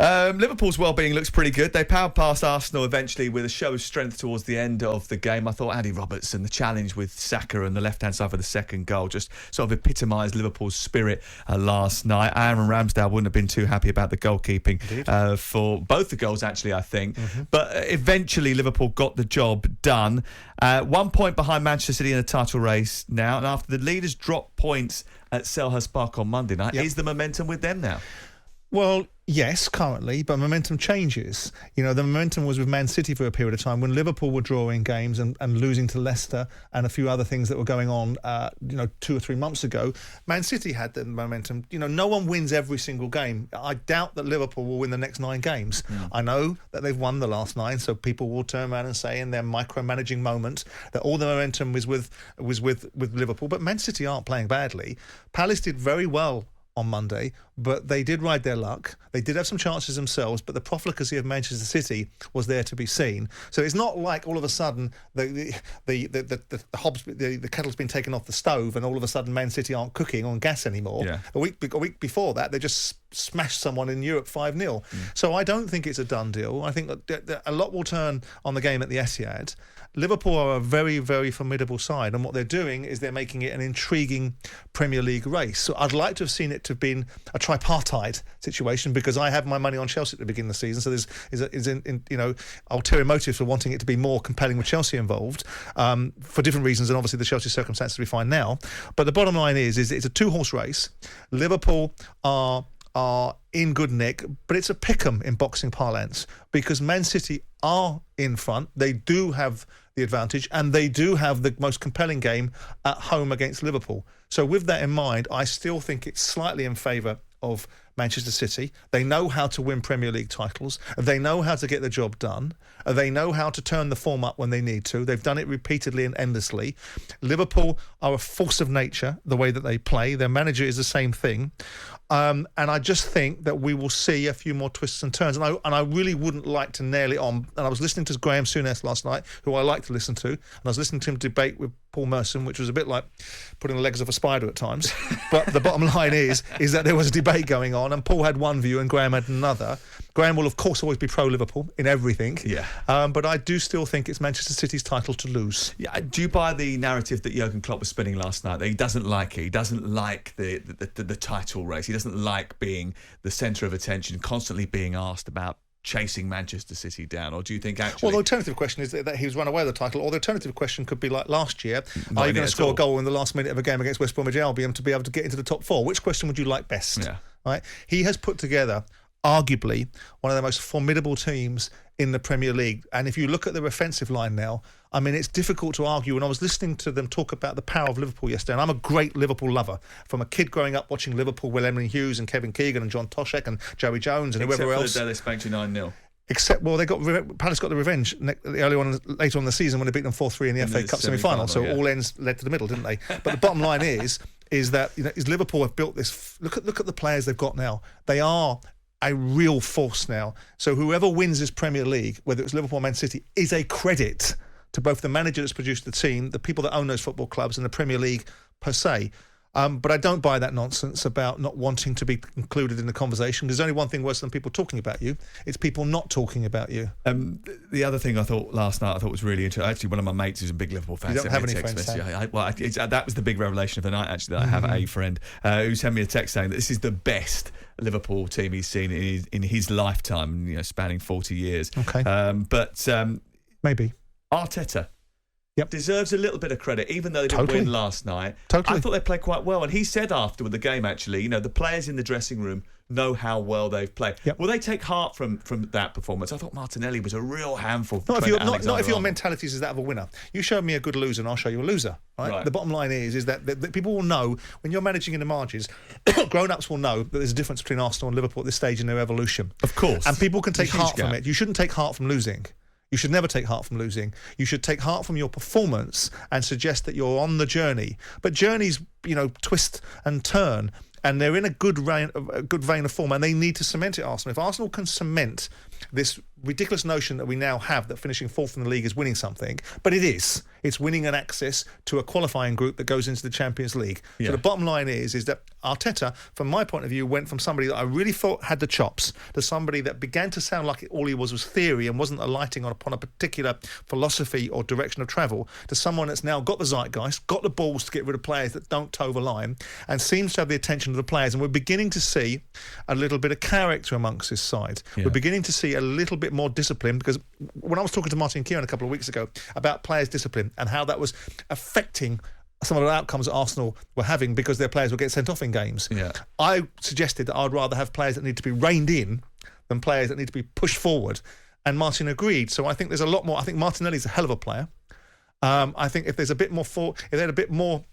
Liverpool's well-being looks pretty good. They powered past Arsenal eventually with a show of strength towards the end of the game. I thought Andy Robertson, the challenge with Saka and the left-hand side for the second goal, just sort of epitomised Liverpool's spirit last night. Aaron Ramsdale wouldn't have been too happy about the goalkeeping for both the goals, actually, I think. But eventually Liverpool got the job done. 1 point behind Manchester City in the title race now. And after the leaders dropped points at Selhurst Park on Monday night, is the momentum with them now? Well, yes, currently, but momentum changes. You know, the momentum was with Man City for a period of time when Liverpool were drawing games and losing to Leicester and a few other things that were going on, 2 or 3 months ago. Man City had the momentum. You know, no one wins every single game. I doubt that Liverpool will win the next 9 games. I know that they've won the last 9, so people will turn around and say in their micromanaging moment that all the momentum was with Liverpool. But Man City aren't playing badly. Palace did very well on Monday, but they did ride their luck. They did have some chances themselves, but the profligacy of Manchester City was there to be seen. So it's not like all of a sudden the kettle's been taken off the stove and all of a sudden Man City aren't cooking on gas anymore. Yeah. A week before that, they just smashed someone in Europe 5-0. So I don't think it's a done deal. I think that a lot will turn on the game at the Etihad. Liverpool are a very, very formidable side, and what they're doing is they're making it an intriguing Premier League race. So I'd like to have seen it to have been a tripartite situation, because I have my money on Chelsea at the beginning of the season. So there's ulterior motives for wanting it to be more compelling with Chelsea involved for different reasons, and obviously the Chelsea circumstances we find now. But the bottom line is it's a 2-horse race. Liverpool are in good nick, but it's a pick-em in boxing parlance, because Man City are in front. They do have the advantage, and they do have the most compelling game at home against Liverpool. So with that in mind, I still think it's slightly in favour of Manchester City. They know how to win Premier League titles. They know how to get the job done. They know how to turn the form up when they need to. They've done it repeatedly and endlessly. Liverpool are a force of nature, the way that they play. Their manager is the same thing. And I just think that we will see a few more twists and turns. And I really wouldn't like to nail it on. And I was listening to Graham Souness last night, who I like to listen to. And I was listening to him debate with Paul Merson, which was a bit like putting the legs of a spider at times. But the bottom line is that there was a debate going on, and Paul had one view and Graham had another. Graham will, of course, always be pro-Liverpool in everything. Yeah. But I do still think it's Manchester City's title to lose. Yeah. Do you buy the narrative that Jurgen Klopp was spinning last night, that he doesn't like it? He doesn't like the title race. He doesn't like being the centre of attention, constantly being asked about chasing Manchester City down? Or do you think actually... Well, the alternative question is that he's run away with the title, or the alternative question could be like last year, are you going to score a goal in the last minute of a game against West Bromwich Albion to be able to get into the top 4? Which question would you like best? Yeah. Right? He has put together arguably one of the most formidable teams in the Premier League. And if you look at their offensive line now, I mean, it's difficult to argue. And I was listening to them talk about the power of Liverpool yesterday, and I'm a great Liverpool lover. From a kid growing up watching Liverpool with Emily Hughes and Kevin Keegan and John Toshek and Joey Jones and whoever else. Except for the day they spanked you 9-0. Except, well, Palace got the revenge later on in the season when they beat them 4-3 in the FA Cup semi-final. So all ends led to the middle, didn't they? But the bottom line is that Liverpool have built this. Look at the players they've got now. They are a real force now. So whoever wins this Premier League, whether it's Liverpool or Man City, is a credit to both the manager that's produced the team, the people that own those football clubs, and the Premier League per se. But I don't buy that nonsense about not wanting to be included in the conversation, because there's only one thing worse than people talking about you. It's people not talking about you. The other thing I thought last night was really interesting. Actually, one of my mates who's a big Liverpool fan. You don't have any friends, that was the big revelation of the night, actually, that I have a friend who sent me a text saying that this is the best Liverpool team he's seen in his lifetime, spanning 40 years. Okay. But maybe. Arteta. Yep. Deserves a little bit of credit, even though they didn't win last night. Totally. I thought they played quite well. And he said after the game, actually, the players in the dressing room know how well they've played. Yep. Will they take heart from that performance? I thought Martinelli was a real handful. Not if your mentality is that of a winner. You show me a good loser and I'll show you a loser. Right? The bottom line is that people will know, when you're managing in the margins, grown-ups will know that there's a difference between Arsenal and Liverpool at this stage in their evolution. Of course. And people can take heart from it. You shouldn't take heart from losing. You should never take heart from losing. You should take heart from your performance and suggest that you're on the journey. But journeys, twist and turn, and they're in a good vein of form, and they need to cement it, Arsenal. If Arsenal can cement this ridiculous notion that we now have that finishing fourth in the league is winning something, but it is. It's winning an access to a qualifying group that goes into the Champions League. So the bottom line is that Arteta, from my point of view, went from somebody that I really thought had the chops to somebody that began to sound like all he was theory and wasn't alighting upon a particular philosophy or direction of travel, to someone that's now got the zeitgeist, got the balls to get rid of players that don't toe the line, and seems to have the attention of the players. And we're beginning to see a little bit of character amongst his side. We're beginning to see a little bit more discipline, because when I was talking to Martin Keown a couple of weeks ago about players' discipline and how that was affecting some of the outcomes that Arsenal were having because their players would get sent off in games, I suggested that I'd rather have players that need to be reined in than players that need to be pushed forward. And Martin agreed. So I think there's a lot more. I think Martinelli's a hell of a player. I think if there's a bit more if they had a bit more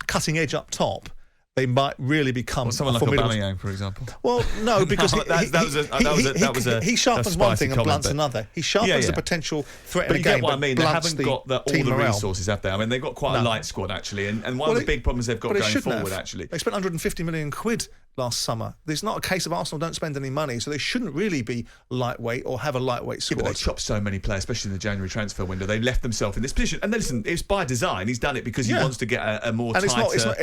cutting edge up top, they might really become someone like Aubameyang, for example. Well, no, because he sharpens one thing and blunts another. He sharpens the potential threat in the game. But you get what I mean. They haven't got all the morale. resources, have they? I mean, they've got quite a light squad, actually. And one of the big problems they've got going forward, actually. They spent 150 million quid last summer. There's not a case of Arsenal don't spend any money, so they shouldn't really be lightweight or have a lightweight squad. But they chopped so many players, especially in the January transfer window. They left themselves in this position. And listen, it's by design. He's done it because he wants to get a more tighter,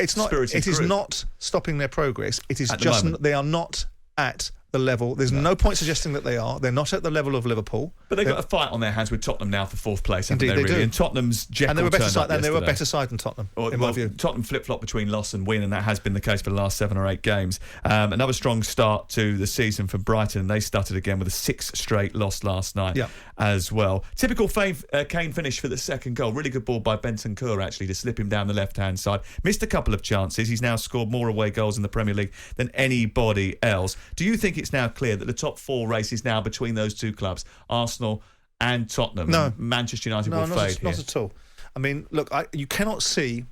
spirited group. It is not stopping their progress. It is just they are not at the level. There's no point suggesting that they are. They're not at the level of Liverpool. But they've got a fight on their hands with Tottenham now for fourth place. Indeed, they do. And Tottenham's Jekyll and they were better turned side, up and they were a yesterday. better side than Tottenham, in my view. Tottenham flip-flop between loss and win, and that has been the case for the last 7 or 8 games. Another strong start to the season for Brighton. They started again with a 6th straight loss last night as well. Typical Kane finish for the second goal. Really good ball by Bentancur, actually, to slip him down the left-hand side. Missed a couple of chances. He's now scored more away goals in the Premier League than anybody else. Do you think it's now clear that the top 4 race is now between those two clubs, Arsenal and Tottenham? No. Manchester United will fade here. Not at all. I mean, look, you cannot see.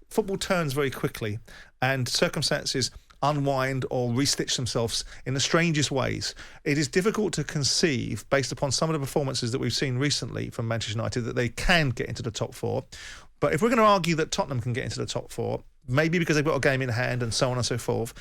Football turns very quickly, and circumstances unwind or restitch themselves in the strangest ways. It is difficult to conceive, based upon some of the performances that we've seen recently from Manchester United, that they can get into the top 4. But if we're going to argue that Tottenham can get into the top 4, maybe because they've got a game in hand and so on and so forth,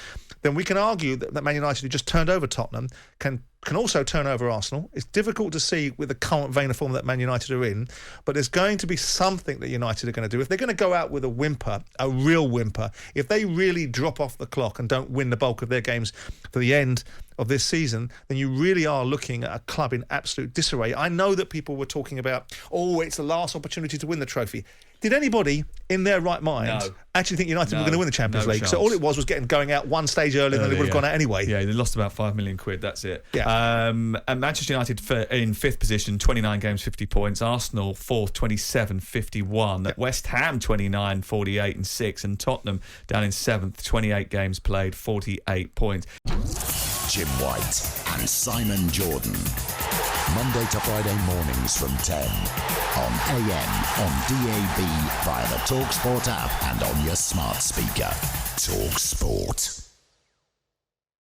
then we can argue that Man United, who just turned over Tottenham, can also turn over Arsenal. It's difficult to see with the current vein of form that Man United are in, but there's going to be something that United are going to do. If they're going to go out with a whimper, a real whimper, if they really drop off the clock and don't win the bulk of their games to the end of this season, then you really are looking at a club in absolute disarray. I know that people were talking about, it's the last opportunity to win the trophy. Did anybody in their right mind actually think United were going to win the Champions League? Chance. So all it was going out one stage earlier than they would have gone out anyway. Yeah, they lost about 5 million quid, that's it. And Manchester United in 5th position, 29 games, 50 points. Arsenal 4th, 27, 51. West Ham 29, 48 and 6. And Tottenham down in 7th, 28 games played, 48 points. Jim White and Simon Jordan. Monday to Friday mornings from 10 on AM, on DAB, via the talkSPORT app and on your smart speaker. talkSPORT.